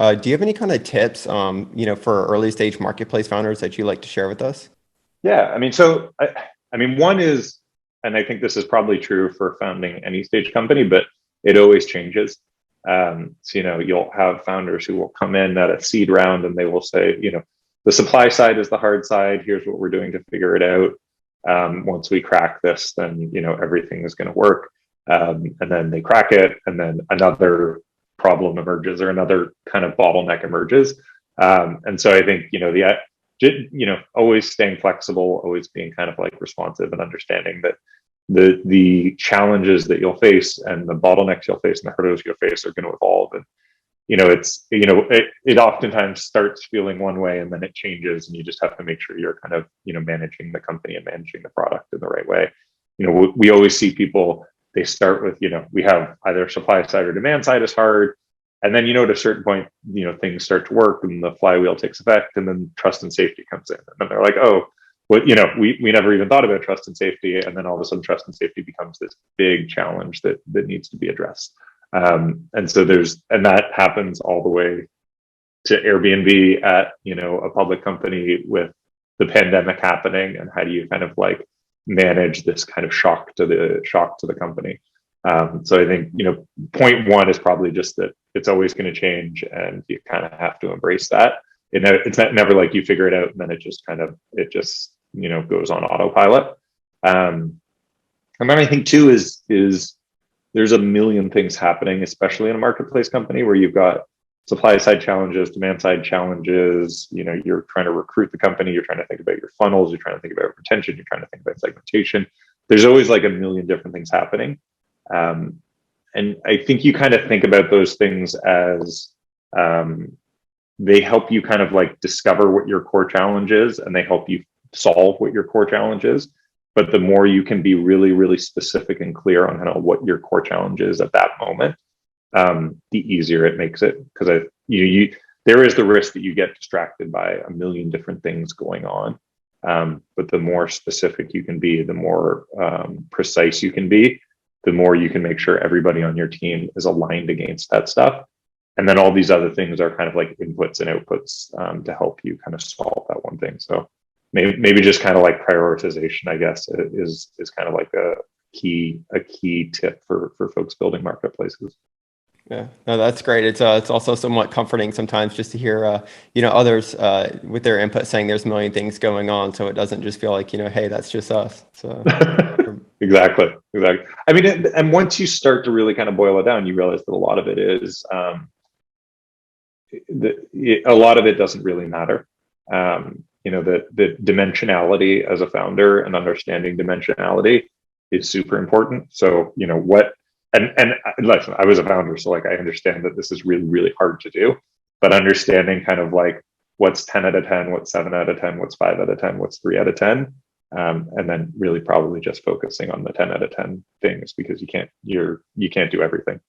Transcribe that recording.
Do you have any kind of tips, for early stage marketplace founders that you like to share with us? Yeah, I mean, one is, and I think this is probably true for founding any stage company, but it always changes. So, you'll have founders who will come in at a seed round and they will say, the supply side is the hard side. Here's what we're doing to figure it out. Once we crack this, then, everything is going to work. And then they crack it, and then another problem emerges or another kind of bottleneck emerges. And so I think, always staying flexible, always being kind of like responsive and understanding that the challenges that you'll face and the bottlenecks you'll face and the hurdles you'll face are going to evolve. And it oftentimes starts feeling one way and then it changes, and you just have to make sure you're kind of managing the company and managing the product in the right way. We always see people, they start with, we have either supply side or demand side is hard. And then, at a certain point, things start to work and the flywheel takes effect, and then trust and safety comes in. And then they're like, oh, well, we never even thought about trust and safety. And then all of a sudden, trust and safety becomes this big challenge that needs to be addressed. And so and that happens all the way to Airbnb at, a public company with the pandemic happening, and how do you kind of like manage this kind of shock to the company. So I think, point one is probably just that it's always going to change, and you kind of have to embrace that. It's never like you figure it out and then it just goes on autopilot. And then I think too is there's a million things happening, especially in a marketplace company where you've got supply side challenges, demand side challenges. You're trying to recruit the company, you're trying to think about your funnels, you're trying to think about retention, you're trying to think about segmentation. There's always like a million different things happening. And I think you kind of think about those things as they help you kind of like discover what your core challenge is, and they help you solve what your core challenge is. But the more you can be really, really specific and clear on kind of what your core challenge is at that moment, the easier it makes it. Because there is the risk that you get distracted by a million different things going on. But the more specific you can be, the more precise you can be, the more you can make sure everybody on your team is aligned against that stuff. And then all these other things are kind of like inputs and outputs to help you kind of solve that one thing. So maybe just kind of like prioritization, I guess, is kind of like a key tip for folks building marketplaces. Yeah, no, that's great. It's also somewhat comforting sometimes just to hear others with their input saying there's a million things going on, so it doesn't just feel like hey, that's just us. So exactly. I mean, and once you start to really kind of boil it down, you realize that a lot of it is a lot of it doesn't really matter. The dimensionality as a founder and understanding dimensionality is super important. So and listen, I was a founder, so like I understand that this is really, really hard to do, but understanding kind of like what's 10 out of 10, what's 7 out of 10, what's 5 out of 10, what's 3 out of 10. And then really probably just focusing on the 10 out of 10 things, because you can't do everything.